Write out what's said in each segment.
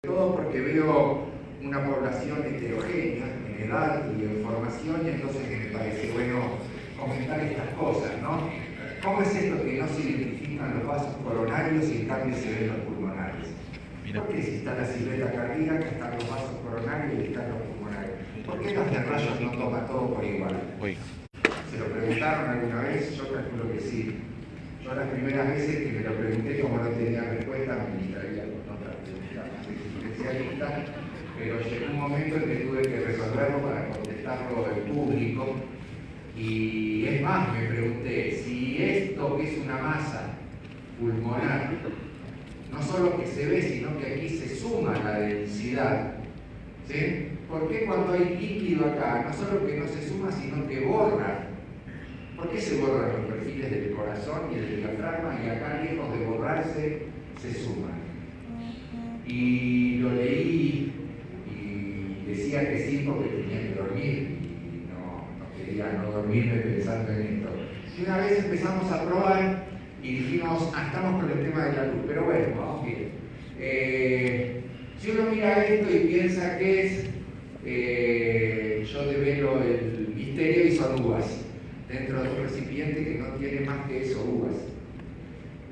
Todo porque veo una población heterogénea en edad y en formación, y entonces me parece bueno comentar estas cosas, ¿no? ¿Cómo es esto que no se identifican los vasos coronarios y en cambio se ven los pulmonares? ¿Por qué si está la silueta cardíaca están los vasos coronarios y están los pulmonares? ¿Por qué los de rayos no toma todo por igual? ¿Se lo preguntaron alguna vez? Yo calculo que sí. Yo las primeras veces que me lo pregunté, como no tenía respuesta, me distraía con otras preguntas más especialistas, pero llegó un momento en que tuve que resolverlo para contestarlo en público. Y es más, me pregunté, si esto que es una masa pulmonar, no solo que se ve, sino que aquí se suma la densidad, ¿sí? ¿Por qué cuando hay líquido acá, no solo que no se suma, sino que borra? ¿Por qué se borran los perfiles del corazón y del diafragma y acá, lejos de borrarse, se suman? Y lo leí y decía que sí porque tenía que dormir y no quería no dormirme pensando en esto. Y una vez empezamos a probar y dijimos, estamos con el tema de la luz, pero bueno, vamos bien. Si uno mira esto y piensa que es, yo develo el misterio y son uvas, dentro de un recipiente que no tiene más que eso, uvas.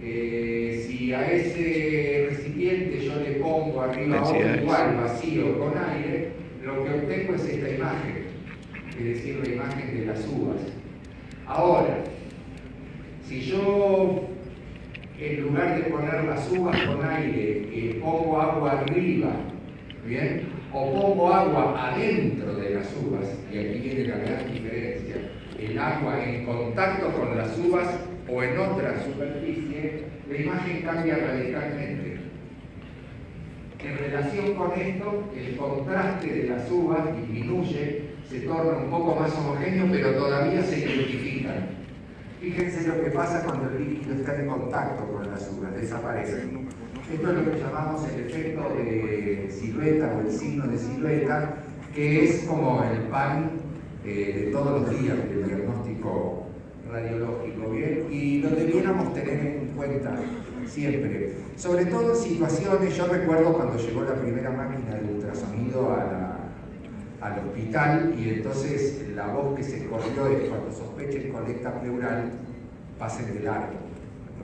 Si a ese recipiente yo le pongo arriba otro igual, vacío, con aire, lo que obtengo es esta imagen, es decir, la imagen de las uvas. Ahora, si yo, en lugar de poner las uvas con aire, pongo agua arriba, ¿bien? O pongo agua adentro de las uvas, y aquí viene la gran diferencia, el agua en contacto con las uvas o en otra superficie, la imagen cambia radicalmente. En relación con esto, el contraste de las uvas disminuye, se torna un poco más homogéneo, pero todavía se identifican. Fíjense lo que pasa cuando el líquido está en contacto con las uvas, desaparecen. Esto es lo que llamamos el efecto de silueta o el signo de silueta, que es como el pan de todos los días del diagnóstico radiológico, ¿bien? Y lo debiéramos tener en cuenta siempre. Sobre todo en situaciones, yo recuerdo cuando llegó la primera máquina de ultrasonido al hospital, y entonces la voz que se corrió es: cuando sospechen colecta pleural, pasen de largo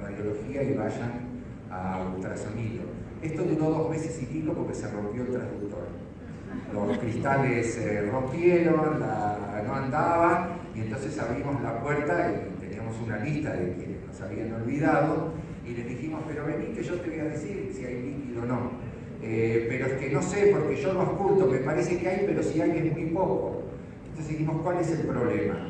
radiología y vayan a ultrasonido. Esto duró 2 meses y pico porque se rompió el transductor. Los cristales se rompieron, no andaba, y entonces abrimos la puerta y teníamos una lista de quienes nos habían olvidado, y les dijimos: pero vení que yo te voy a decir si hay líquido o no. Pero es que no sé, porque yo lo oculto, me parece que hay, pero si hay es muy poco. Entonces dijimos: ¿cuál es el problema?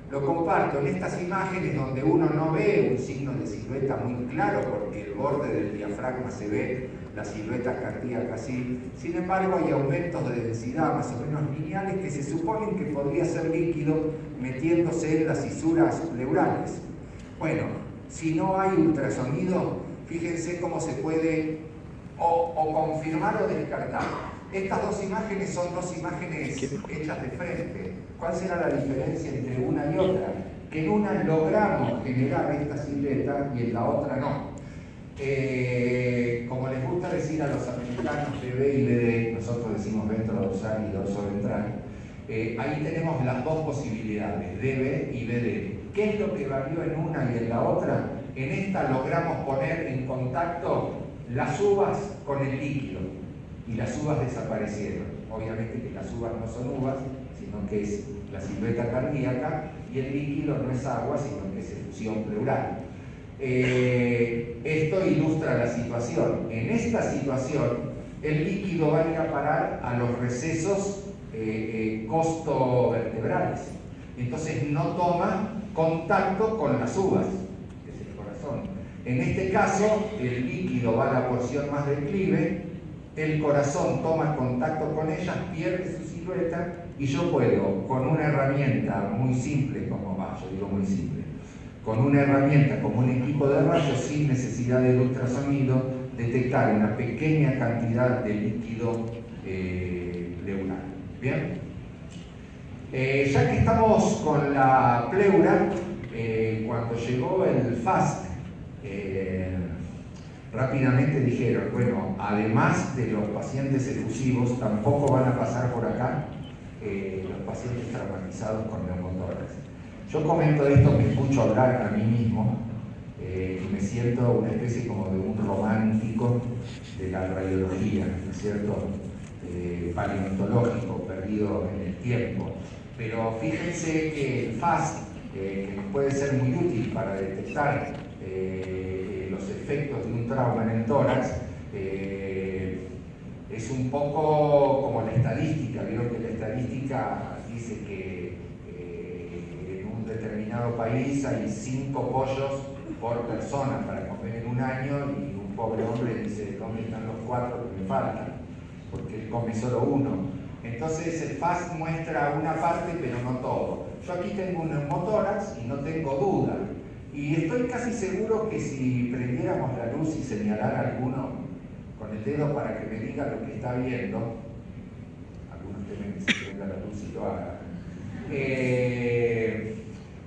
Lo comparto en estas imágenes donde uno no ve un signo de silueta muy claro, porque el borde del diafragma se ve, la silueta cardíaca así. Sin embargo, hay aumentos de densidad más o menos lineales que se suponen que podría ser líquido metiéndose en las fisuras pleurales. Bueno, si no hay ultrasonido, fíjense cómo se puede o confirmar o descartar. Estas dos imágenes son dos imágenes hechas de frente. ¿Cuál será la diferencia entre una y otra? Que en una logramos generar esta silueta y en la otra no. Como les gusta decir a los americanos DB y BD, nosotros decimos ventrodorsal y dorsoventral, ahí tenemos las dos posibilidades, DB y BD. ¿Qué es lo que varió en una y en la otra? En esta logramos poner en contacto las uvas con el líquido y las uvas desaparecieron. Obviamente que las uvas no son uvas, sino que es la silueta cardíaca, y el líquido no es agua, sino que es efusión pleural. Esto ilustra la situación. En esta situación, el líquido va a ir a parar a los recesos costovertebrales. Entonces no toma contacto con las uvas, que es el corazón. En este caso, el líquido va a la porción más declive, el corazón toma contacto con ellas, pierde su silueta, y yo puedo, con una herramienta muy simple, yo digo muy simple, con una herramienta como un equipo de rayos sin necesidad de ultrasonido, detectar una pequeña cantidad de líquido pleural. ¿Bien? Ya que estamos con la pleura, cuando llegó el FAST, rápidamente dijeron, bueno, además de los pacientes efusivos, tampoco van a pasar por acá los pacientes traumatizados con neumotórax. Yo comento esto, me escucho hablar a mí mismo y me siento una especie como de un romántico de la radiología, ¿no es cierto? Paleontológico, perdido en el tiempo. Pero fíjense que el FAST, que puede ser muy útil para detectar los efectos de un trauma en el tórax, es un poco como la estadística. Vieron que la estadística dice que en un determinado país hay 5 pollos por persona para comer en un año, y un pobre hombre dice, ¿dónde están los 4 que me faltan? Porque él come solo 1. Entonces el FAST muestra una parte, pero no todo. Yo aquí tengo un neumotórax y no tengo duda. Y estoy casi seguro que si prendiéramos la luz y señalara a alguno con el dedo para que me diga lo que está viendo, algunos temen que se prenda la luz y lo haga,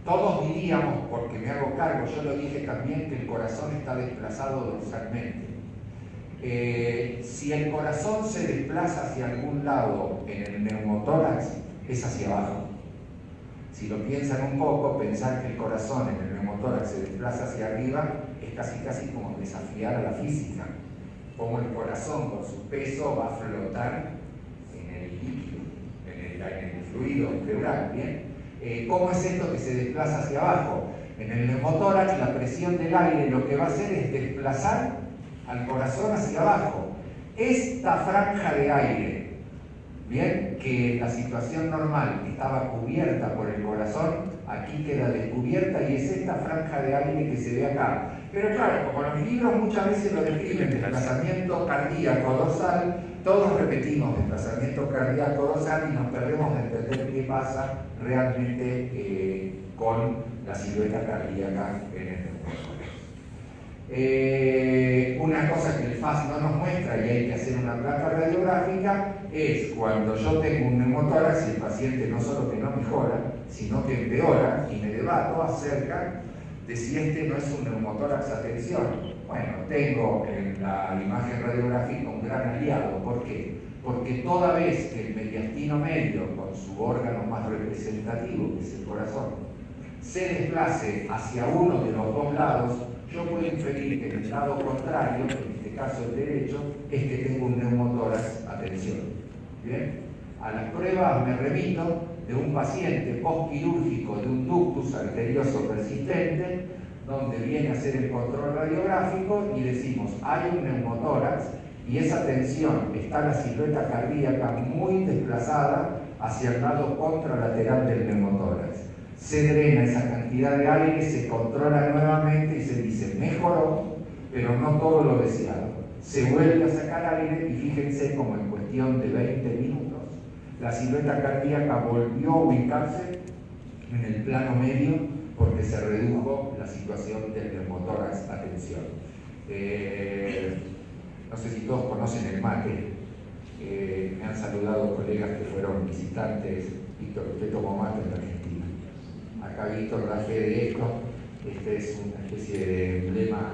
todos diríamos, porque me hago cargo, yo lo dije también, que el corazón está desplazado dorsalmente. Si el corazón se desplaza hacia algún lado en el neumotórax, es hacia abajo. Si lo piensan un poco, pensar que el corazón en el neumotórax se desplaza hacia arriba es casi como desafiar a la física. Como el corazón con su peso va a flotar en el líquido, en el fluido pleural, ¿bien? ¿Cómo es esto que se desplaza hacia abajo? En el neumotórax la presión del aire lo que va a hacer es desplazar al corazón hacia abajo. Esta franja de aire, bien, que en la situación normal estaba cubierta por el corazón, aquí queda descubierta, y es esta franja de aire que se ve acá. Pero claro, como los libros muchas veces lo describen, desplazamiento cardíaco dorsal, todos repetimos desplazamiento cardíaco dorsal y nos perdemos de entender qué pasa realmente con la silueta cardíaca en el neumotórax. Una cosa que el FAST no nos muestra y hay que hacer una placa radiográfica es cuando yo tengo un neumotórax y el paciente no solo que no mejora, sino que empeora, y me debato acerca de si este no es un neumotórax a tensión. Bueno, tengo en la imagen radiográfica un gran aliado. ¿Por qué? Porque toda vez que el mediastino medio, con su órgano más representativo, que es el corazón, se desplace hacia uno de los dos lados, yo puedo inferir que el lado contrario, en este caso el derecho, es que tengo un neumotórax a tensión. ¿Bien? A las pruebas me remito de un paciente postquirúrgico de un ductus arterioso persistente, donde viene a hacer el control radiográfico y decimos, hay un neumotórax y esa tensión, está la silueta cardíaca muy desplazada hacia el lado contralateral del neumotórax. Se drena esa cantidad de aire, se controla nuevamente y se dice, mejoró, pero no todo lo deseado. Se vuelve a sacar aire y fíjense como en cuestión de 20 minutos, la silueta cardíaca volvió a ubicarse en el plano medio porque se redujo la situación del neumotórax a tensión. No sé si todos conocen el mate. Me han saludado colegas que fueron visitantes. Víctor, usted tomó mate en la Argentina. Acá Víctor da fe de esto. Este es una especie de emblema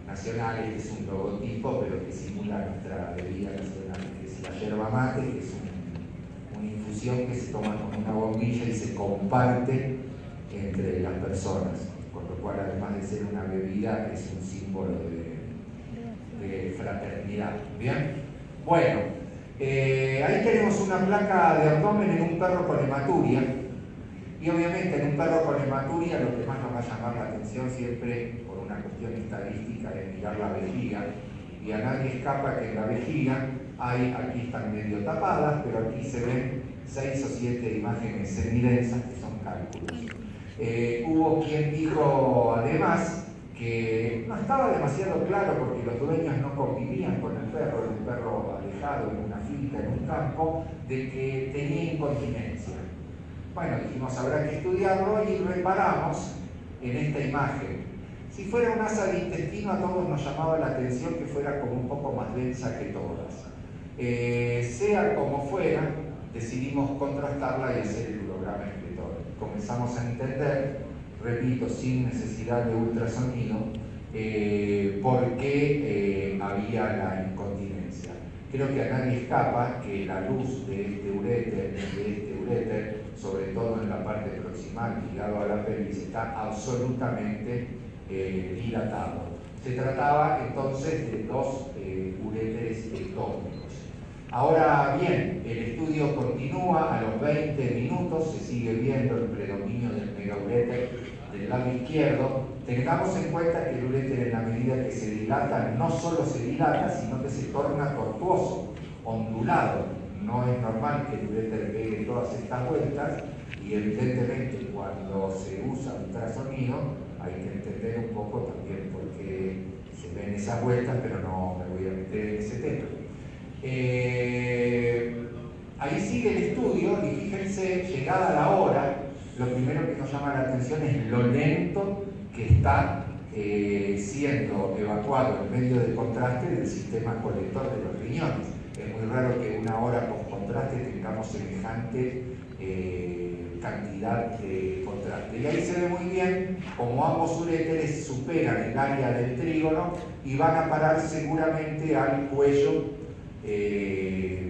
nacional, este es un logotipo, pero que simula nuestra bebida nacional, que es la yerba mate, que es una infusión que se toma con una bombilla y se comparte entre las personas, con lo cual, además de ser una bebida, es un símbolo de fraternidad. ¿Bien? Bueno, ahí tenemos una placa de abdomen en un perro con hematuria, y obviamente en un perro con hematuria lo que más nos va a llamar la atención siempre, por una cuestión estadística, es mirar la vejiga, y a nadie escapa que en la vejiga hay, aquí están medio tapadas, pero aquí se ven 6 o 7 imágenes semidensas que son cálculos. Hubo quien dijo además que no estaba demasiado claro porque los dueños no convivían con el perro, era un perro alejado en una finca, en un campo, de que tenía incontinencia. Bueno, dijimos, habrá que estudiarlo y reparamos en esta imagen. Si fuera un asa de intestino, a todos nos llamaba la atención que fuera como un poco más densa que todas. Sea como fuera, decidimos contrastarla y hacer el urograma escritor. Comenzamos a entender, repito, sin necesidad de ultrasonido, por qué había la incontinencia. Creo que a nadie escapa que la luz de este uréter, sobre todo en la parte proximal ligado a la pelvis, está absolutamente dilatado. Se trataba entonces de dos uréteres ectópicos. Ahora bien, el estudio continúa, a los 20 minutos se sigue viendo el predominio del megauréter del lado izquierdo. Tengamos en cuenta que el uréter, en la medida que se dilata, no solo se dilata, sino que se torna tortuoso, ondulado. No es normal que el uréter pegue todas estas vueltas, y evidentemente cuando se usa ultrasonido hay que entender un poco también por qué se ven esas vueltas, pero no me voy a meter en ese tema. Ahí sigue el estudio y fíjense, llegada la hora, lo primero que nos llama la atención es lo lento que está siendo evacuado el medio de contraste del sistema colector de los riñones. Es muy raro que una hora post-contraste tengamos semejante cantidad de contraste. Y ahí se ve muy bien como ambos uréteres superan el área del trígono y van a parar seguramente al cuello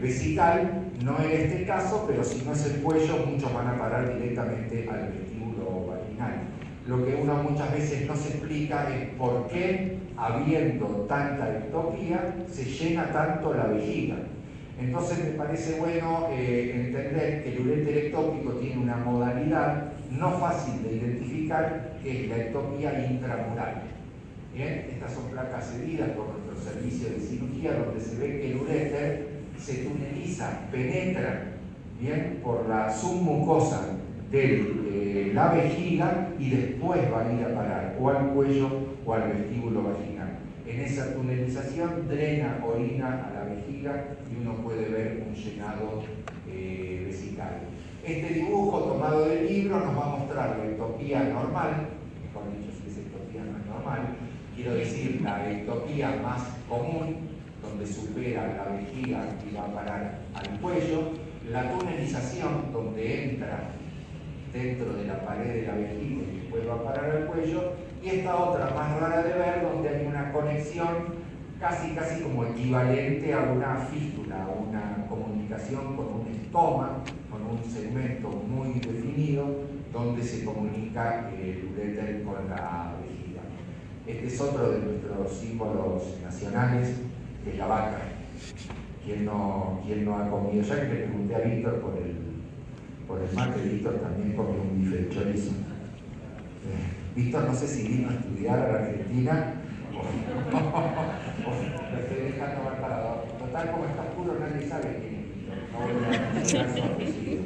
vesical. No en este caso, pero si no es el cuello, muchos van a parar directamente al vestíbulo vaginal. Lo que uno muchas veces no se explica es por qué, habiendo tanta ectopía, se llena tanto la vejiga. Entonces me parece bueno entender que el uréter ectópico tiene una modalidad no fácil de identificar, que es la ectopía intramural. Bien, estas son placas cedidas por nuestro servicio de cirugía, donde se ve que el uréter se tuneliza, penetra, bien, por la submucosa de la vejiga y después va a ir a parar o al cuello o al vestíbulo vaginal. En esa tunelización drena orina a la vejiga y uno puede ver un llenado vesical. Este dibujo tomado del libro nos va a mostrar la ectopía normal, mejor dicho, si esa ectopía no es normal, quiero decir la ectopía más común, donde supera la vejiga y va a parar al cuello, la tunelización, donde entra dentro de la pared de la vejiga y después va a parar al cuello, y esta otra más rara de ver, donde hay una conexión casi como equivalente a una fístula, una comunicación con un estoma, con un segmento muy definido, donde se comunica el uréter con la vejiga. Este es otro de nuestros símbolos nacionales, que es la vaca. ¿Quién no ha comido? Ya que le pregunté a Víctor por el mate, Víctor también comió un bife de chorizo. Víctor, no sé si vino a estudiar a la Argentina o lo estoy dejando mal parado. Total, como está puro, nadie sabe quién es Víctor. No voy a mencionar su apellido.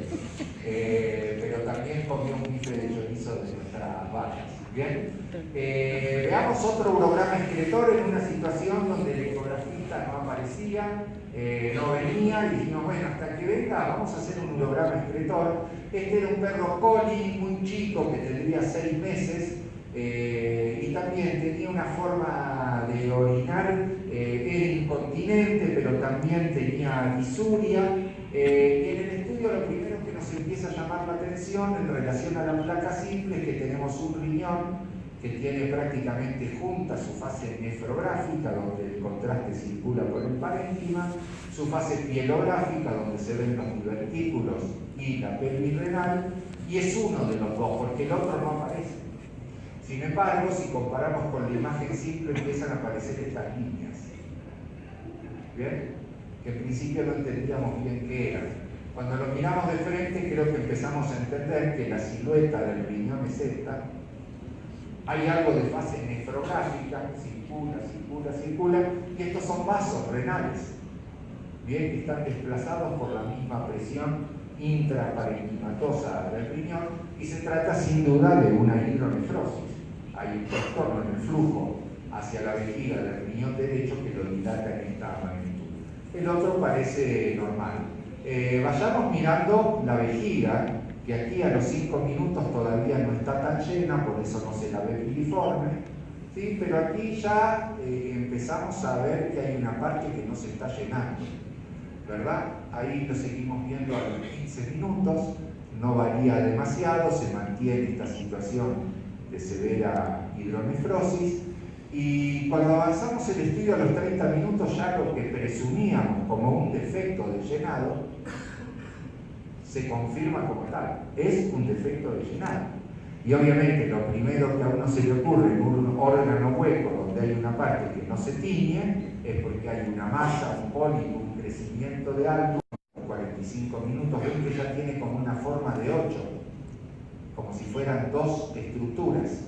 Pero también comió un bife de chorizo de nuestras vacas. Bien, veamos otro urograma excretor en una situación donde el ecografista no aparecía, no venía, y dijimos, bueno, hasta que venga vamos a hacer un urograma excretor. Este era un perro collie muy chico que tendría 6 meses y también tenía una forma de orinar, era incontinente, pero también tenía disuria. Y en el estudio lo primero que nos empieza a llamar la atención en relación a la placa simple es que tenemos un riñón que tiene prácticamente junta su fase nefrográfica, donde el contraste circula por el parénquima, su fase pielográfica, donde se ven los divertículos y la pelvis renal, y es uno de los dos, porque el otro no aparece. Sin embargo, si comparamos con la imagen simple, empiezan a aparecer estas líneas. ¿Bien? Que en principio no entendíamos bien qué eran. Cuando lo miramos de frente, creo que empezamos a entender que la silueta del riñón es esta. Hay algo de fase nefrográfica, circula, y estos son vasos renales, bien, que están desplazados por la misma presión intraparenquimatosa del riñón, y se trata sin duda de una hidronefrosis. Hay un trastorno en el flujo hacia la vejiga del riñón derecho que lo dilata en esta magnitud. El otro parece normal. Vayamos mirando la vejiga, que aquí a los 5 minutos todavía no está tan llena, por eso no se la ve filiforme, ¿sí? Pero aquí ya empezamos a ver que hay una parte que no se está llenando, ¿verdad? Ahí lo seguimos viendo a los 15 minutos, no varía demasiado, se mantiene esta situación de severa hidronefrosis. Y cuando avanzamos el estudio a los 30 minutos, ya lo que presumíamos como un defecto de llenado se confirma como tal. Es un defecto de llenado. Y obviamente lo primero que a uno se le ocurre en un órgano hueco donde hay una parte que no se tiñe es porque hay una masa, un pólipo, un crecimiento de algo. 45 minutos, ven que ya tiene como una forma de 8, como si fueran dos estructuras.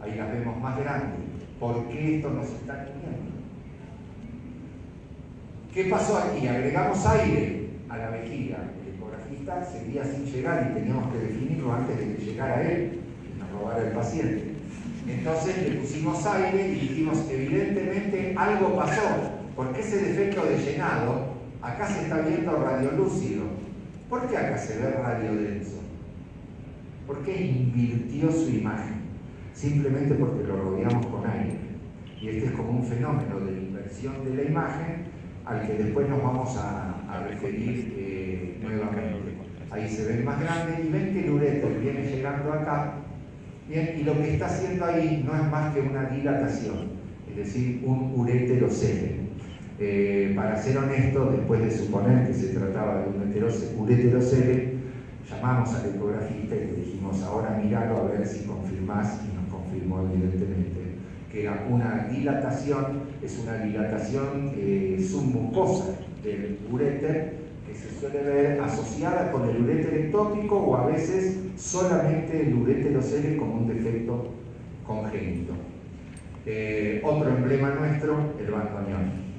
Ahí las vemos más grandes. ¿Por qué esto no se está tiñendo? ¿Qué pasó aquí? Agregamos aire a la vejiga. El ecografista seguía sin llegar y teníamos que definirlo antes de que llegara él y nos robara el paciente. Entonces le pusimos aire y dijimos, evidentemente algo pasó, porque ese defecto de llenado, acá se está viendo radiolúcido. ¿Por qué acá se ve radiodenso? ¿Por qué invirtió su imagen? Simplemente porque lo rodeamos con aire. Y este es como un fenómeno de inversión de la imagen al que después nos vamos a referir nuevamente. Ahí se ven más grandes y ven que el uréter viene llegando acá. Bien, y lo que está haciendo ahí no es más que una dilatación, es decir, un ureterocele. Para ser honesto, después de suponer que se trataba de un ureterocele, llamamos al ecografista y le dijimos, ahora míralo a ver si confirmás, y nos confirmó evidentemente que era una dilatación, es una dilatación submucosa del uréter, que se suele ver asociada con el uréter ectópico o a veces solamente el ureterocele como un defecto congénito. Otro emblema nuestro, el bandoneón.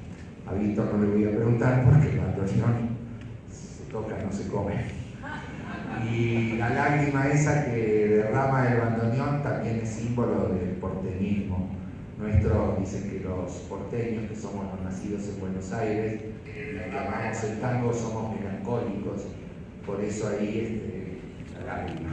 A Víctor no le voy a preguntar porque el bandoneón se toca, no se come. Y la lágrima esa que derrama el bandoneón también es símbolo del porteñismo. Nuestros dicen que los porteños, que somos los nacidos en Buenos Aires, que amamos el tango, somos melancólicos, por eso ahí la lágrima.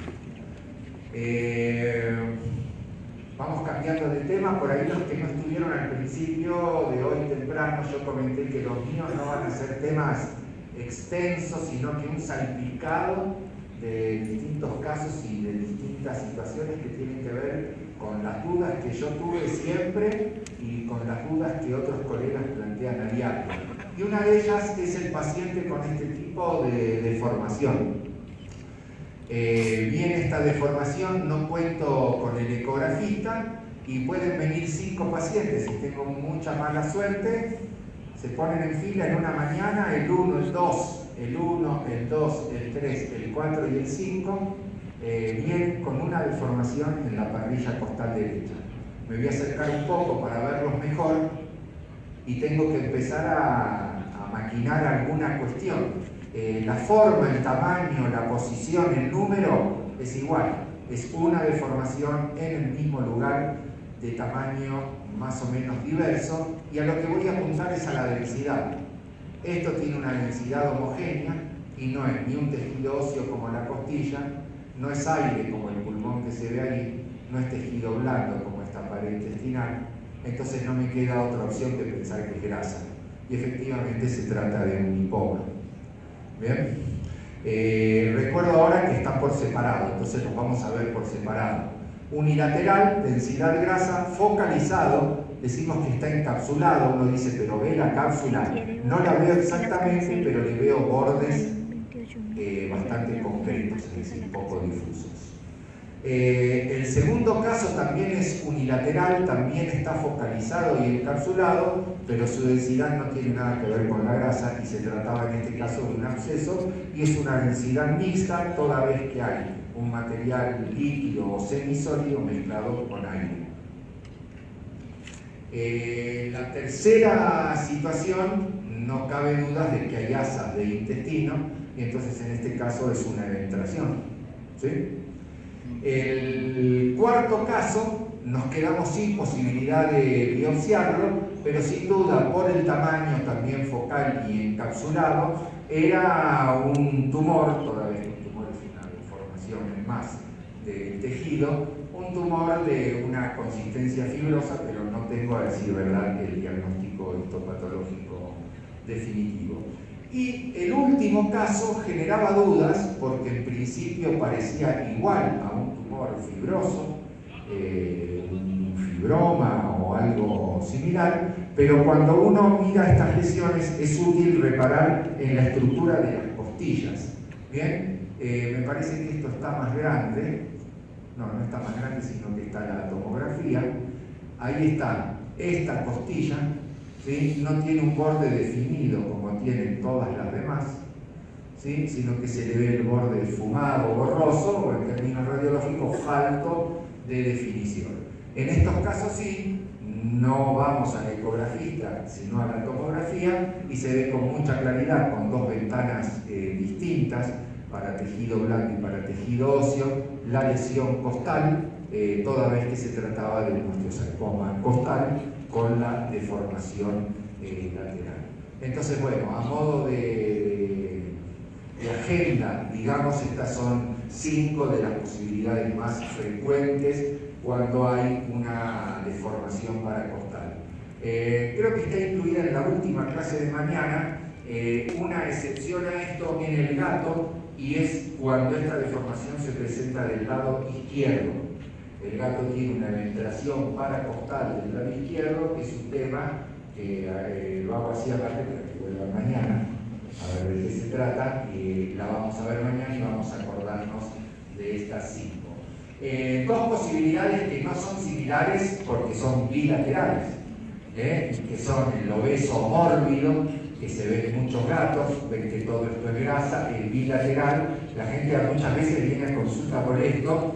Vamos cambiando de tema, por ahí los que no estuvieron al principio de hoy temprano, yo comenté que los míos no van a ser temas extensos, sino que un salpicado de distintos casos y de distintas situaciones que tienen que ver con las dudas que yo tuve siempre y con las dudas que otros colegas plantean a diario. Y una de ellas es el paciente con este tipo de deformación. Viene esta deformación, no cuento con el ecografista y pueden venir 5 pacientes. Si tengo mucha mala suerte, se ponen en fila en una mañana, el 1, el 2, el 1, el 2, el 3, el 4 y el 5, vienen con una deformación en la parrilla costal derecha. Me voy a acercar un poco para verlos mejor y tengo que empezar a maquinar alguna cuestión. La forma, el tamaño, la posición, el número es igual. Es una deformación en el mismo lugar de tamaño más o menos diverso y a lo que voy a apuntar es a la densidad. Esto tiene una densidad homogénea y no es ni un tejido óseo como la costilla, no es aire como el pulmón que se ve ahí, no es tejido blando como esta pared intestinal, entonces no me queda otra opción que pensar que es grasa. Y efectivamente se trata de un lipoma. ¿Bien? Recuerdo ahora que está por separado, entonces los vamos a ver por separado. Unilateral, densidad grasa, focalizado, decimos que está encapsulado, uno dice, pero ve la cápsula, no la veo exactamente, pero le veo bordes bastante concretos, es decir, poco difusos. El segundo caso también es unilateral, también está focalizado y encapsulado, pero su densidad no tiene nada que ver con la grasa y se trataba en este caso de un absceso y es una densidad mixta toda vez que hay un material líquido o semisólido mezclado con aire. La tercera situación, no cabe dudas de que hay asas de intestino y entonces en este caso es una eventración. ¿Sí? El cuarto caso, nos quedamos sin posibilidad de biopsiarlo, pero sin duda por el tamaño también focal y encapsulado, era un tumor, toda vez que un tumor es una deformación más del tejido, un tumor de una consistencia fibrosa, pero no tengo a decir verdad el diagnóstico histopatológico definitivo. Y el último caso generaba dudas porque en principio parecía igual a un tumor fibroso, un un fibroma o algo similar, pero cuando uno mira estas lesiones es útil reparar en la estructura de las costillas. Bien, me parece que esto está más grande, no está más grande, sino que está la tomografía. Ahí está esta costilla, ¿sí? No tiene un borde definido como tienen todas las demás, ¿sí? Sino que se le ve el borde fumado, borroso, o en términos radiológicos, falto de definición. En estos casos sí, no vamos al ecografista, sino a la tomografía, y se ve con mucha claridad, con dos ventanas distintas, para tejido blando y para tejido óseo, la lesión costal, toda vez que se trataba de un osteosarcoma costal con la deformación lateral. Entonces, bueno, a modo de agenda, digamos, estas son 5 de las posibilidades más frecuentes cuando hay una deformación paracostal. Creo que está incluida en la última clase de mañana una excepción a esto en el gato, y es cuando esta deformación se presenta del lado izquierdo. El gato tiene una ventlación paracostal del lado izquierdo, que es un tema que lo hago así aparte para que vuelva mañana, a ver de qué se trata, y la vamos a ver mañana y vamos a acordarnos de estas 5. Dos posibilidades que no son similares porque son bilaterales, que son el obeso mórbido, que se ve en muchos gatos, ven que todo esto es grasa, el bilateral. La gente muchas veces viene a consulta por esto,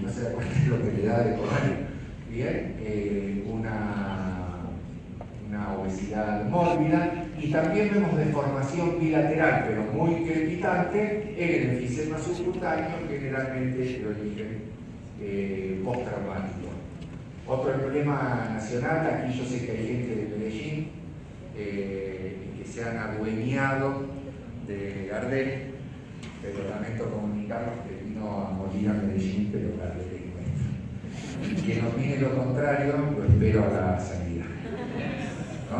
no se da cuenta de lo que le da de comer, bien, una obesidad mórbida, y también vemos deformación bilateral, pero muy crepitante, en el enfisema subcutáneo, generalmente de origen postraumático. Otro problema nacional, aquí yo sé que hay gente de Medellín que se han adueñado de Gardel, pero lamento comunicarles que vino a morir a Medellín, pero Gardel encuentra. Quien opine lo contrario, lo espero a la salida, ¿no?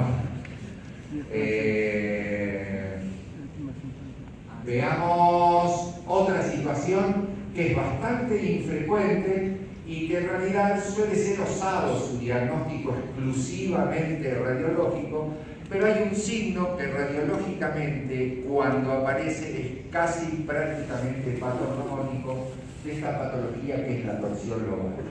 Veamos otra situación que es bastante infrecuente y que en realidad suele ser osado su diagnóstico exclusivamente radiológico, pero hay un signo que radiológicamente, cuando aparece, es casi prácticamente patognomónico de esta patología que es la torsión lobar.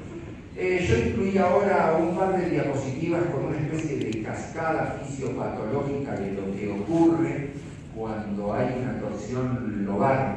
Yo incluí ahora un par de diapositivas con una especie de cascada fisiopatológica de lo que ocurre cuando hay una torsión lobar,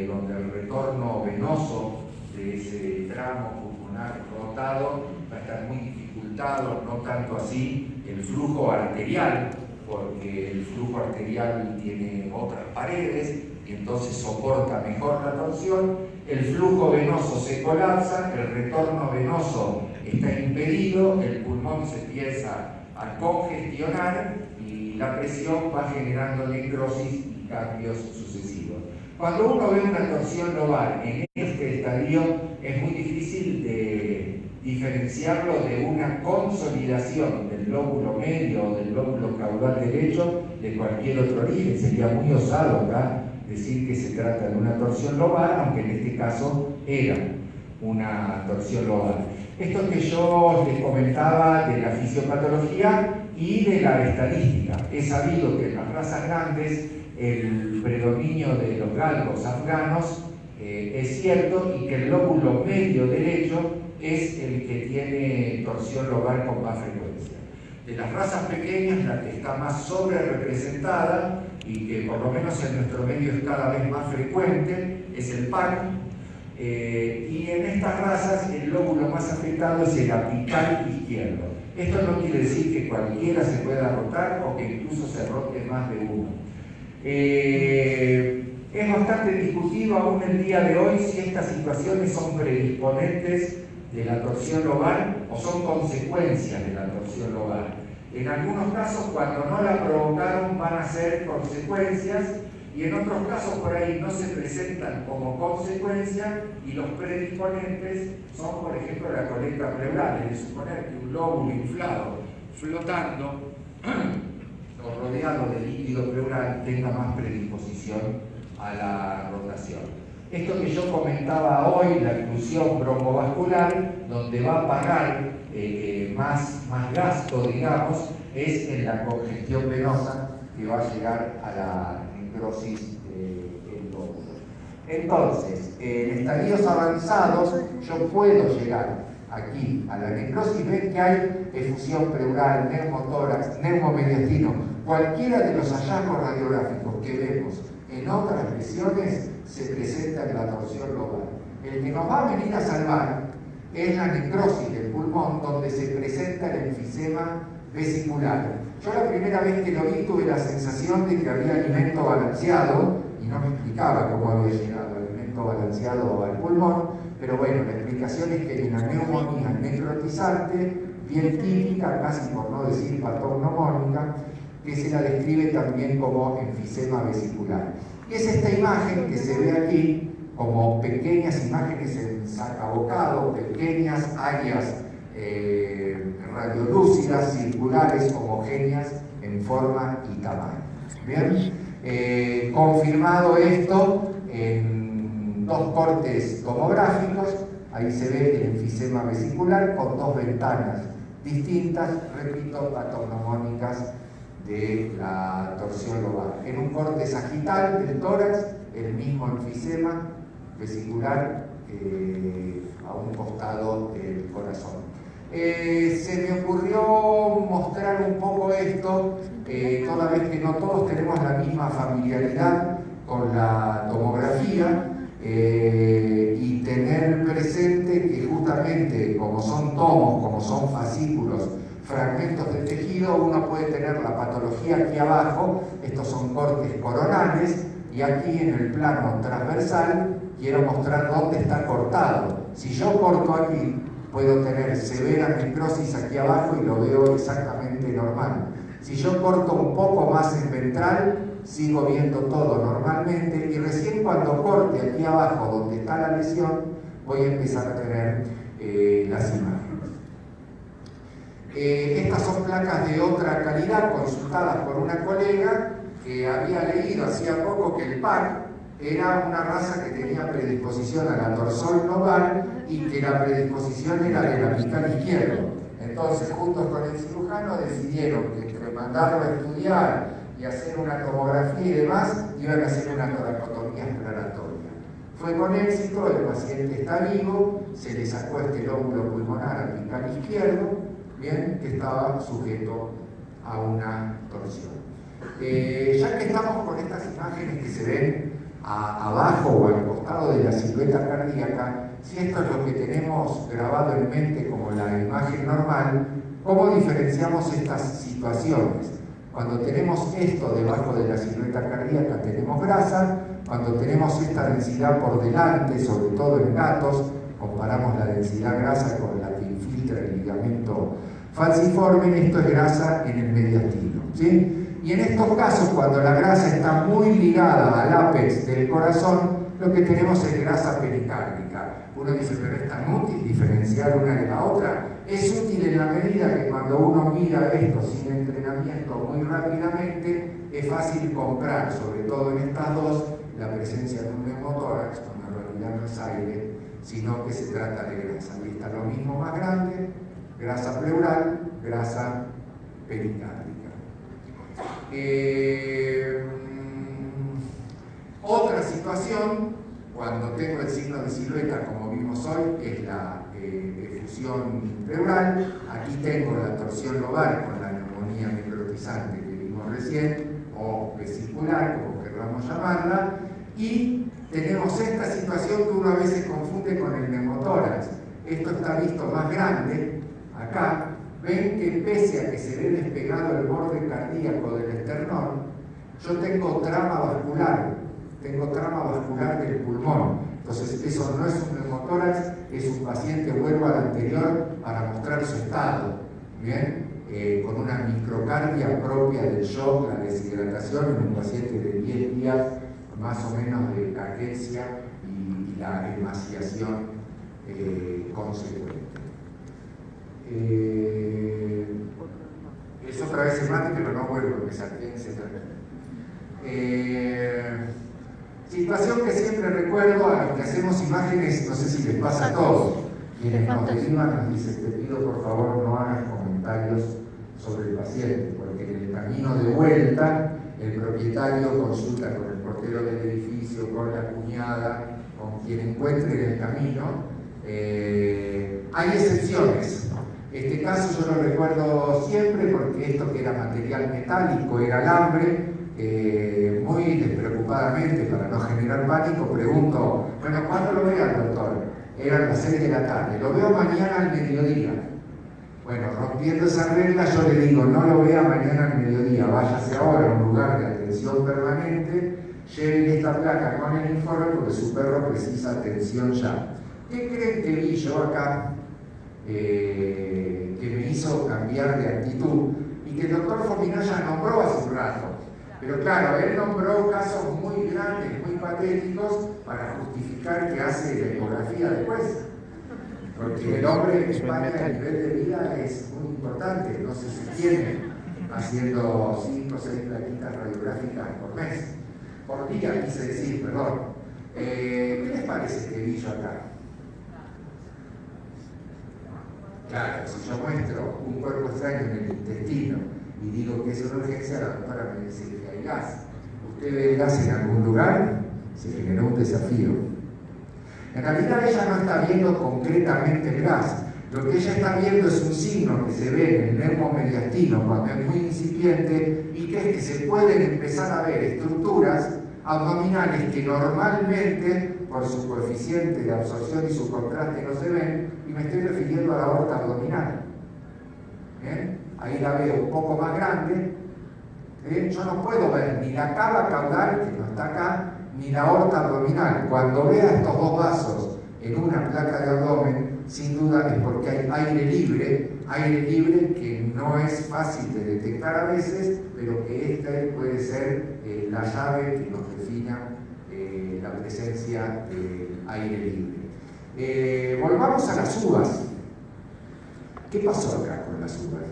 donde el retorno venoso de ese tramo pulmonar rotado va a estar muy dificultado, no tanto así el flujo arterial, porque el flujo arterial tiene otras paredes y entonces soporta mejor la torsión. El flujo venoso se colapsa, el retorno venoso está impedido, el pulmón se empieza a congestionar y la presión va generando necrosis y cambios sucesivos. Cuando uno ve una torsión lobar en este estadio, es muy difícil de diferenciarlo de una consolidación del lóbulo medio o del lóbulo caudal derecho de cualquier otro origen. Sería muy osado acá decir que se trata de una torsión lobar, aunque en este caso era una torsión lobar. Esto que yo les comentaba de la fisiopatología y de la estadística. He sabido que en las razas grandes el predominio de los galgos afganos es cierto, y que el lóbulo medio derecho es el que tiene torsión lobar con más frecuencia. De las razas pequeñas, la que está más sobre representada y que por lo menos en nuestro medio es cada vez más frecuente es el PAC, y en estas razas el lóbulo más afectado es el apical izquierdo. Esto no quiere decir que cualquiera se pueda rotar o que incluso se rote más de uno. Es bastante discutido aún el día de hoy si estas situaciones son predisponentes de la torsión lobar o son consecuencias de la torsión lobar. En algunos casos, cuando no la provocaron, van a ser consecuencias, y en otros casos por ahí no se presentan como consecuencia y los predisponentes son, por ejemplo, la colecta pleural, es de suponer que un lóbulo inflado flotando o rodeado de líquido pleural tenga más predisposición a la rotación. Esto que yo comentaba hoy, la oclusión broncovascular, donde va a pagar más gasto, digamos, es en la congestión venosa que va a llegar a la necrosis endógena. Entonces, en estadios avanzados yo puedo llegar aquí a la necrosis. Ven que hay efusión pleural, neumotórax, neumomediastino. Cualquiera de los hallazgos radiográficos que vemos en otras lesiones se presenta en la torsión lobar. El que nos va a venir a salvar es la necrosis del pulmón, donde se presenta el enfisema vesicular. Yo la primera vez que lo vi tuve la sensación de que había alimento balanceado y no me explicaba cómo había llegado el alimento balanceado al pulmón, pero bueno, la explicación es que hay una neumonía necrotizante bien típica, casi por no decir patognomónica, que se la describe también como enfisema vesicular. Y es esta imagen que se ve aquí como pequeñas imágenes en sacabocado, pequeñas áreas radiolúcidas, circulares, homogéneas en forma y tamaño. Bien, confirmado esto en dos cortes tomográficos, ahí se ve el enfisema vesicular con dos ventanas distintas, repito, patognomónicas de la torsión lobar. En un corte sagital del tórax, el mismo enfisema vesicular a un costado del corazón. Se me ocurrió mostrar un poco esto, toda vez que no todos tenemos la misma familiaridad con la tomografía, y tener presente que justamente como son tomos, como son fascículos, fragmentos de tejido, uno puede tener la patología aquí abajo, estos son cortes coronales, y aquí en el plano transversal quiero mostrar dónde está cortado. Si yo corto aquí, puedo tener severa necrosis aquí abajo y lo veo exactamente normal. Si yo corto un poco más en ventral, sigo viendo todo normalmente, y recién cuando corte aquí abajo donde está la lesión, voy a empezar a tener las imágenes. Estas son placas de otra calidad consultadas por una colega que había leído hacía poco que el PAC era una raza que tenía predisposición a la torsón lobar y que la predisposición era del apical izquierdo. Entonces, juntos con el cirujano, decidieron que entre mandarlo a estudiar y hacer una tomografía y demás, iban a hacer una toracotomía exploratoria. Fue con éxito, el paciente está vivo, se le sacó este lóbulo pulmonar apical izquierdo, bien, que estaba sujeto a una torsión. Ya que estamos con estas imágenes que se ven abajo o al costado de la silueta cardíaca, si esto es lo que tenemos grabado en mente como la imagen normal, ¿cómo diferenciamos estas situaciones? Cuando tenemos esto debajo de la silueta cardíaca tenemos grasa, cuando tenemos esta densidad por delante, sobre todo en gatos, comparamos la densidad grasa con la que infiltra el ligamento falciforme, esto es grasa en el mediastino, ¿sí? Y en estos casos, cuando la grasa está muy ligada al ápex del corazón, lo que tenemos es grasa pericárdica. Uno dice, pero es tan útil diferenciar una de la otra. Es útil en la medida que cuando uno mira esto sin entrenamiento muy rápidamente, es fácil comprar, sobre todo en estas dos, la presencia de un neumotórax, cuando en realidad no es aire, sino que se trata de grasa. Ahí está lo mismo más grande, grasa pleural, grasa pericárdica. Otra situación, cuando tengo el signo de silueta, como vimos hoy, es la efusión pleural. Aquí tengo la torsión lobar con la neumonía necrotizante que vimos recién, o vesicular, como queramos llamarla, y tenemos esta situación que uno a veces confunde con el neumotórax. Esto está visto más grande, acá. Ven que pese a que se ve despegado el borde cardíaco del esternón, yo tengo trama vascular del pulmón. Entonces eso no es un neumotórax, es un paciente, vuelvo al anterior para mostrar su estado, ¿bien? Con una microcardia propia del shock, la deshidratación en un paciente de 10 días más o menos de caquencia y la emaciación consecuente. Es otra vez semántica, pero no vuelvo a empezar. Situación que siempre recuerdo a los que hacemos imágenes, no sé si les pasa a todos. Quienes nos derivan nos dicen, te pido por favor no hagas comentarios sobre el paciente, porque en el camino de vuelta el propietario consulta con el portero del edificio, con la cuñada, con quien encuentre en el camino. Hay excepciones. Este caso yo lo recuerdo siempre porque esto que era material metálico, era alambre, muy despreocupadamente para no generar pánico, pregunto, bueno, ¿cuándo lo vea el doctor? Eran las 6 de la tarde, lo veo mañana al mediodía. Bueno, rompiendo esa regla yo le digo, no lo vea mañana al mediodía, váyase ahora a un lugar de atención permanente, lleven esta placa con el informe porque su perro precisa atención ya. ¿Qué creen que vi yo acá que me hizo cambiar de actitud? Y que el doctor Fominaya nombró hace un rato. Pero claro, él nombró casos muy grandes, muy patéticos, para justificar que hace la ecografía después. Porque el hombre en España, el nivel de vida es muy importante, no se sostiene haciendo 5 o 6 plaquitas radiográficas por mes. Por día, quise decir, perdón. ¿Qué les parece que vi yo acá? Claro, si yo muestro un cuerpo extraño en el intestino y digo que es una urgencia, la doctora me dice que hay gas. ¿Usted ve el gas en algún lugar? Se generó un desafío. En realidad ella no está viendo concretamente el gas. Lo que ella está viendo es un signo que se ve en el neumomediastino cuando es muy incipiente y que es que se pueden empezar a ver estructuras abdominales que normalmente, por su coeficiente de absorción y su contraste, no se ven, y me estoy refiriendo a la aorta abdominal. ¿Bien? Ahí la veo un poco más grande. Yo no puedo ver ni la cava caudal, que no está acá, ni la aorta abdominal. Cuando vea estos dos vasos en una placa de abdomen, sin duda es porque hay aire libre que no es fácil de detectar a veces, pero que esta puede ser la llave que nos defina la presencia de aire libre. Volvamos a las uvas. ¿Qué pasó acá con las uvas?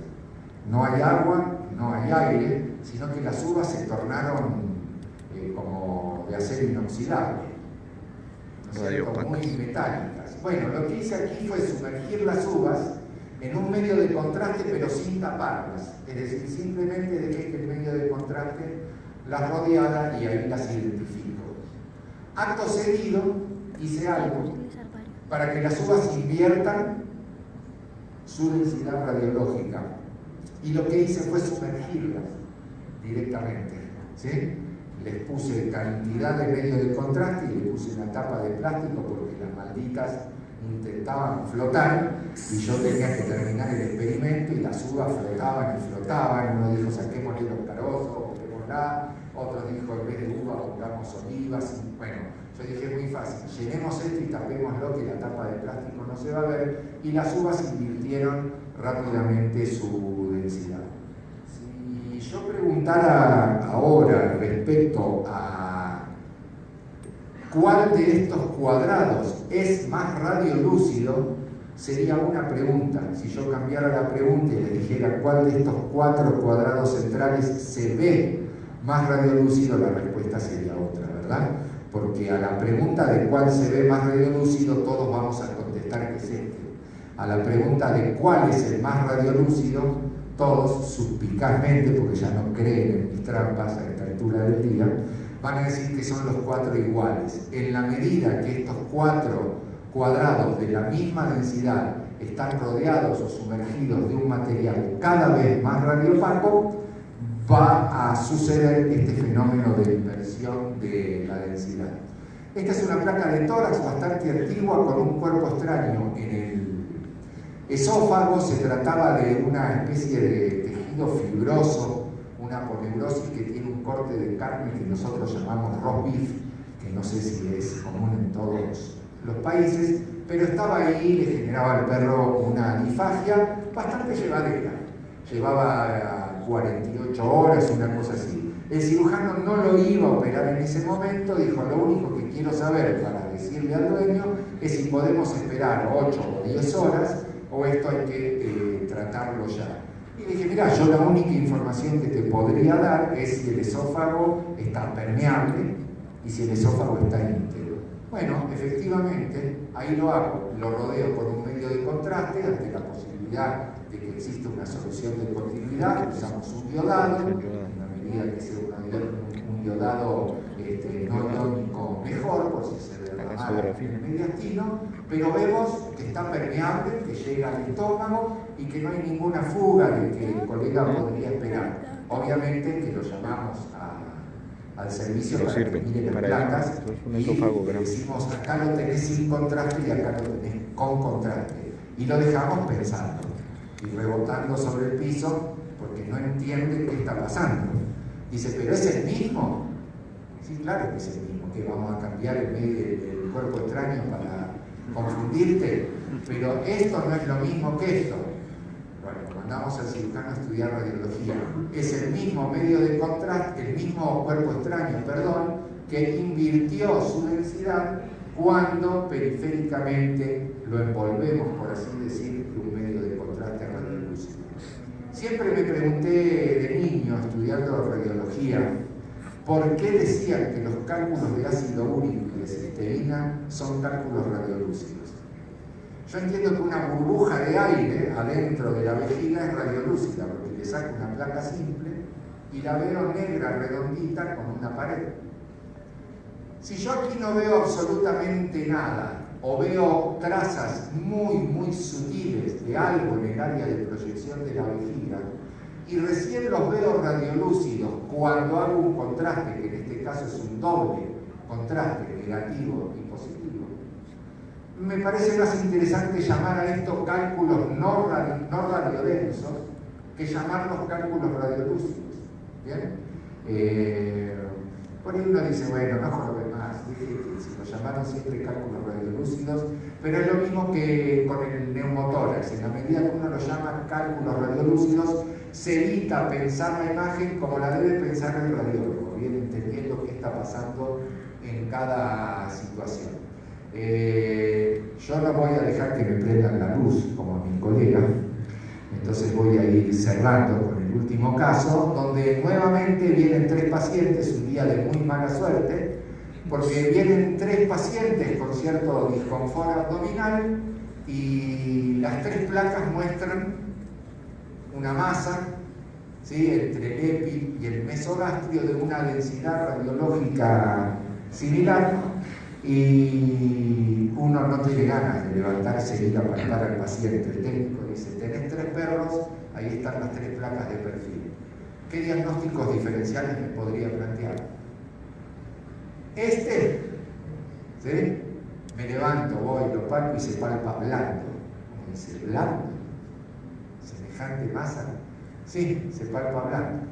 No hay agua, no hay aire, sino que las uvas se tornaron como de acero inoxidable, ¿no es cierto? Muy metálicas. Bueno, lo que hice aquí fue sumergir las uvas en un medio de contraste, pero sin taparlas. Es decir, simplemente dejé que el medio de contraste las rodeara y ahí las identifico. Acto seguido, hice algo para que las uvas inviertan su densidad radiológica. Y lo que hice fue sumergirlas directamente, ¿sí? Les puse cantidad de medio de contraste y le puse una tapa de plástico porque las malditas intentaban flotar y yo tenía que terminar el experimento y las uvas flotaban y flotaban. Uno dijo, saquémosle los carozos, botémosla. Otros dijo, en vez de uva pongamos olivas. Bueno, yo dije, muy fácil, llenemos esto y tapémoslo que la tapa de plástico no se va a ver, y las uvas invirtieron rápidamente su densidad. Si yo preguntara ahora respecto a cuál de estos cuadrados es más radiolúcido, sería una pregunta. Si yo cambiara la pregunta y le dijera cuál de estos 4 cuadrados centrales se ve más radiolúcido, la respuesta sería otra, ¿verdad? Porque a la pregunta de cuál se ve más radiolúcido, todos vamos a contestar que es este. A la pregunta de cuál es el más radiolúcido, todos suspicazmente, porque ya no creen en mis trampas a esta altura del día, van a decir que son los 4 iguales. En la medida que estos 4 cuadrados de la misma densidad están rodeados o sumergidos de un material cada vez más radiopaco, va a suceder este fenómeno de inversión de la densidad. Esta es una placa de tórax bastante antigua con un cuerpo extraño en el esófago. Se trataba de una especie de tejido fibroso, una aponeurosis que tiene un corte de carne que nosotros llamamos roast beef, que no sé si es común en todos los países, pero estaba ahí, le generaba al perro una disfagia bastante llevadera. Llevaba 48 horas, una cosa así. El cirujano no lo iba a operar en ese momento, dijo, lo único que quiero saber para decirle al dueño es si podemos esperar 8 o 10 horas o esto hay que tratarlo ya. Y dije, mira, yo la única información que te podría dar es si el esófago está permeable, y si el esófago está íntegro. Bueno, efectivamente, ahí lo hago, lo rodeo con un medio de contraste ante la posibilidad de que exista una solución de continuidad. Usamos un iodado, en la medida que sea un iodado no iónico mejor, por si se derramara en el mediastino, pero vemos que está permeable, que llega al estómago y que no hay ninguna fuga de que el colega podría esperar. Obviamente que lo llamamos al servicio para que mire las placas y le decimos acá lo tenés sin contraste y acá lo tenés con contraste, y lo dejamos pensando y rebotando sobre el piso porque no entiende qué está pasando. Dice, ¿pero es el mismo? Sí, claro que es el mismo, que vamos a cambiar el medio del cuerpo extraño para confundirte, pero esto no es lo mismo que esto. Bueno, mandamos al cirujano a estudiar radiología. Es el mismo medio de contraste, el mismo cuerpo extraño, perdón, que invirtió su densidad cuando periféricamente lo envolvemos, por así decir, de un medio de contraste radiolúcido. Siempre me pregunté de niño, estudiando radiología, ¿por qué decían que los cálculos de ácido úrico y de cisteína son cálculos radiolúcidos? Yo entiendo que una burbuja de aire adentro de la vejiga es radiolúcida, porque le saco una placa simple y la veo negra, redondita, con una pared. Si yo aquí no veo absolutamente nada, o veo trazas muy sutiles de algo en el área de proyección de la vejiga, y recién los veo radiolúcidos cuando hago un contraste, que en este caso es un doble contraste, negativo y positivo, me parece más interesante llamar a estos cálculos no radiodensos que llamarlos cálculos radiolúcidos. ¿Bien? Por ahí uno dice, bueno, no jorobe más, si lo llamaron siempre cálculos radiolúcidos, pero es lo mismo que con el neumotórax. En la medida que uno lo llama cálculos radiolúcidos, se evita pensar la imagen como la debe pensar el radiólogo, bien entendiendo qué está pasando en cada situación. Yo no voy a dejar que me prendan la luz como a mi colega, entonces voy a ir cerrando con el último caso, donde nuevamente vienen 3 pacientes, un día de muy mala suerte, porque vienen 3 pacientes con cierto disconfort abdominal y las 3 placas muestran una masa, ¿sí?, entre el epi y el mesogastrio de una densidad radiológica similar, y uno no tiene ganas de levantarse y ir a apartar al paciente. El técnico dice, tenés 3 perros, ahí están las 3 placas de perfil. ¿Qué diagnósticos diferenciales me podría plantear? ¿Sí? Me levanto, voy, lo palpo y se palpa blando. Como dice, blando, semejante masa. Sí, se palpa blando.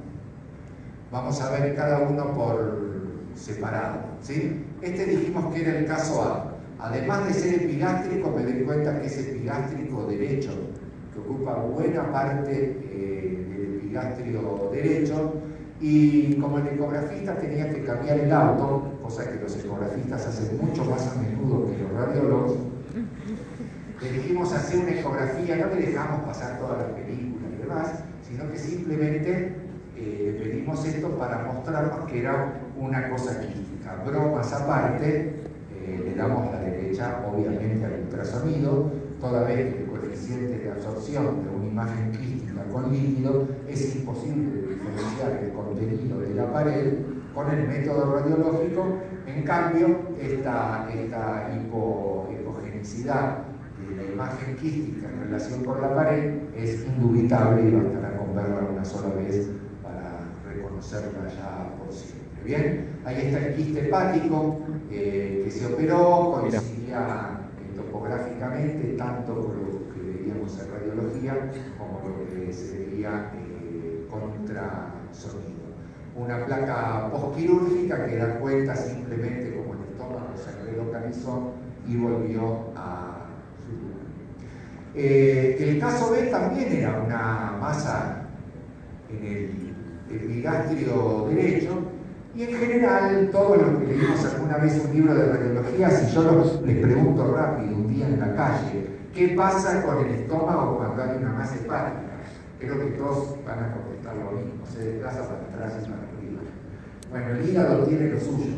Vamos a ver cada uno por separado, ¿sí? Dijimos que era el caso A. Además de ser epigástrico, me doy cuenta que es epigástrico derecho, que ocupa buena parte del epigastrio derecho, y como el ecografista tenía que cambiar el auto, cosa que los ecografistas hacen mucho más a menudo que los radiólogos, le dijimos hacer una ecografía, no le dejamos pasar todas las películas y demás, sino que simplemente le pedimos esto para mostrarnos que era una cosa quística. Bromas aparte, le damos la derecha obviamente al ultrasonido, toda vez que el coeficiente de absorción de una imagen quística con líquido es imposible de diferenciar el contenido de la pared con el método radiológico. En cambio, esta hipogenicidad de la imagen quística en relación con la pared es indubitable y bastará con verla una sola vez para reconocerla ya por siempre. Bien, ahí está el quiste hepático que se operó, coincidía topográficamente tanto con lo que veíamos en radiología como lo que se veía contra sonido. Una placa postquirúrgica que da cuenta simplemente como el estómago se relocalizó y volvió a su lugar. El caso B también era una masa en el epigastrio derecho. Y en general, todos los que leímos alguna vez un libro de radiología, si yo les pregunto rápido un día en la calle, ¿qué pasa con el estómago cuando hay una masa hepática? Creo que todos van a contestar lo mismo, se desplaza para atrás y para arriba. Bueno, el hígado tiene lo suyo.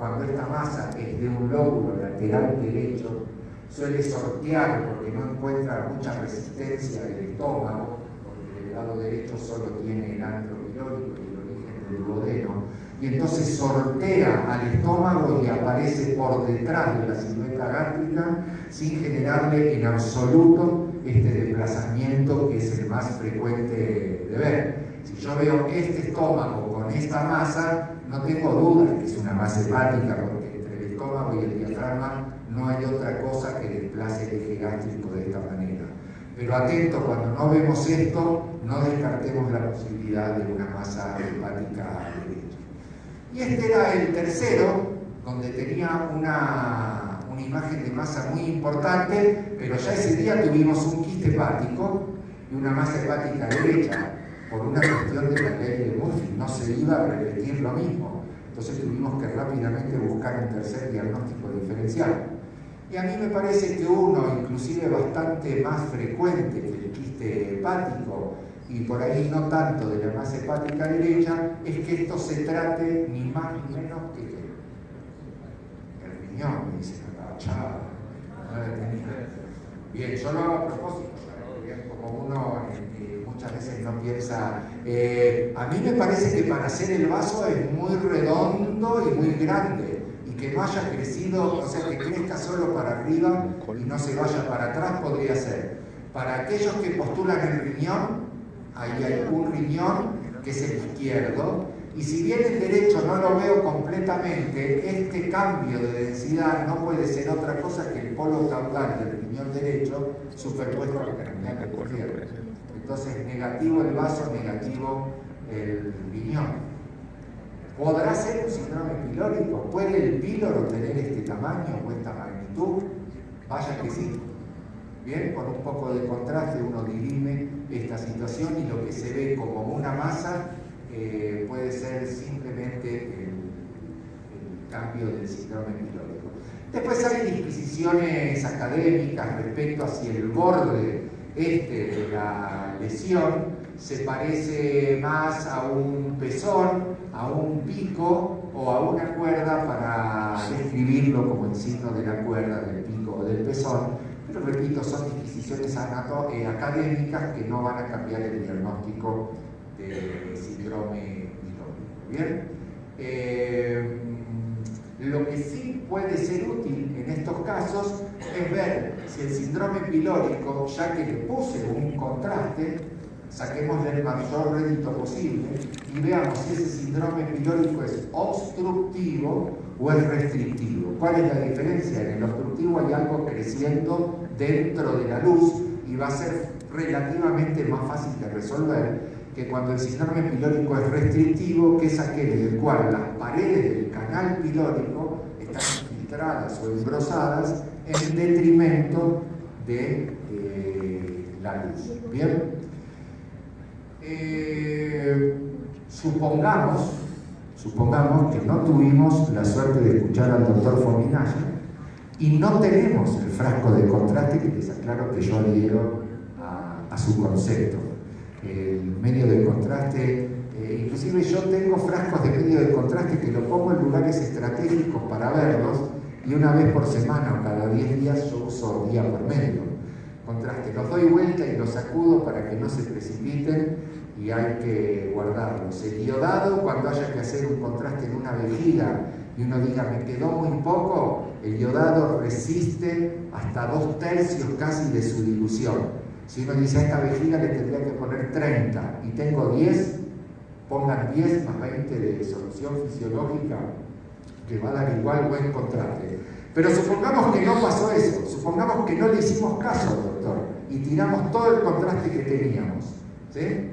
cuando esta masa es de un lóbulo lateral derecho, suele sortear porque no encuentra mucha resistencia del estómago, porque el lado derecho solo tiene el antro pilórico y el origen del duodeno, y entonces sortea al estómago y aparece por detrás de la silueta gástrica sin generarle en absoluto este desplazamiento que es el más frecuente de ver. Si yo veo este estómago con esta masa, no tengo dudas que es una masa hepática, porque entre el estómago y el diafragma no hay otra cosa que desplace el eje gástrico de esta manera. Pero atento, cuando no vemos esto, no descartemos la posibilidad de una masa hepática derecha. Y este era el tercero, donde tenía una imagen de masa muy importante, pero ya ese día tuvimos un quiste hepático y una masa hepática derecha, por una cuestión de la ley de Murphy. No se iba a repetir lo mismo. Entonces tuvimos que rápidamente buscar un tercer diagnóstico diferencial. Y a mí me parece que uno, inclusive bastante más frecuente que el quiste hepático, y por ahí no tanto de la masa hepática derecha, es que esto se trate ni más ni menos que el riñón, me dicen acá, chao, no la tenía. Bien, yo lo hago a propósito, para que vean como uno muchas veces no piensa. A mí me parece que para hacer el vaso es muy redondo y muy grande, y que no haya crecido, o sea, que crezca solo para arriba y no se vaya para atrás, podría ser. Para aquellos que postulan el riñón, ahí hay un riñón que es el izquierdo, y si bien el derecho no lo veo completamente, este cambio de densidad no puede ser otra cosa que el polo caudal del riñón derecho superpuesto al canal izquierdo. Entonces, negativo el vaso, negativo el riñón. ¿Podrá ser un síndrome pilórico? ¿Puede el píloro tener este tamaño o esta magnitud? Vaya que sí. Bien, con un poco de contraste uno dirime esta situación y lo que se ve como una masa puede ser simplemente el cambio del síndrome pilórico. Después hay disquisiciones académicas respecto a si el borde de la lesión se parece más a un pezón, a un pico o a una cuerda, para describirlo como el signo de la cuerda, del pico o del pezón. Pero repito, son disquisiciones académicas que no van a cambiar el diagnóstico de síndrome pilórico. Bien. Lo que sí puede ser útil en estos casos es ver si el síndrome pilórico, ya que le puse un contraste, saquémosle el mayor rédito posible y veamos si ese síndrome pilórico es obstructivo o es restrictivo. ¿Cuál es la diferencia? En el obstructivo hay algo creciendo dentro de la luz y va a ser relativamente más fácil de resolver que cuando el síndrome pilórico es restrictivo, que es aquel en el cual las paredes del canal pilórico están infiltradas o engrosadas en detrimento de la luz. ¿Bien? Supongamos que no tuvimos la suerte de escuchar al doctor Fominaya y no tenemos el frasco de contraste, que les aclaro que yo adhiero a su concepto. El medio de contraste, inclusive yo tengo frascos de medio de contraste que lo pongo en lugares estratégicos para verlos, y una vez por semana o cada 10 días yo uso día por medio contraste. Los doy vuelta y los sacudo para que no se precipiten y hay que guardarlos. El iodado, cuando haya que hacer un contraste en una vejiga y uno diga me quedó muy poco, el iodado resiste hasta 2/3 casi de su dilución. Si uno dice a esta vejiga le tendría que poner 30 y tengo 10, pongan 10 más 20 de solución fisiológica, que va a dar igual buen contraste. Pero supongamos que no pasó eso, supongamos que no le hicimos caso al doctor y tiramos todo el contraste que teníamos, ¿sí?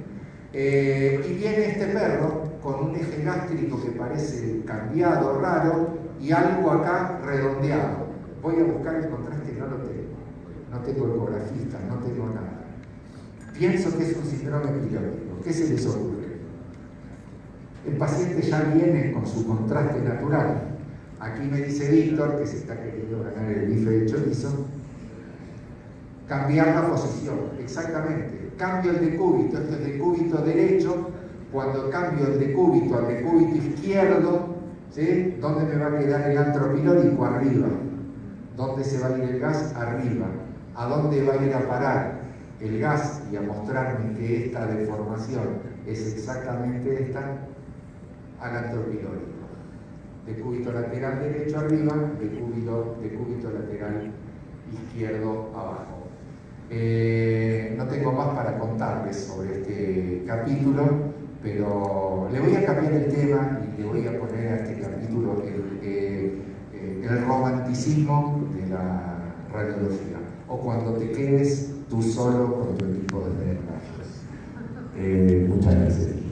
Y viene este perro con un eje gástrico que parece cambiado, raro, y algo acá redondeado. Voy a buscar el contraste y no lo tengo. No tengo ecografista, no tengo nada. Pienso que es un síndrome pilórico. ¿Qué se les ocurre? El paciente ya viene con su contraste natural. Aquí me dice Víctor, que se está queriendo ganar el bife de chorizo, cambiar la posición. Exactamente. Cambio el decúbito. Esto es decúbito derecho. Cuando cambio el decúbito al decúbito izquierdo, ¿Sí? ¿Dónde me va a quedar el antro pilórico? Arriba. ¿Dónde se va a ir el gas? Arriba. ¿A dónde va a ir a parar el gas y a mostrarme que esta deformación es exactamente esta? Al antro pilórico. De cúbito lateral derecho arriba, de cúbito lateral izquierdo abajo. No tengo más para contarles sobre este capítulo, pero le voy a cambiar el tema y le voy a poner a este capítulo el romanticismo de la radiología, o cuando te quedes tú solo con tu equipo de rayos. Muchas gracias.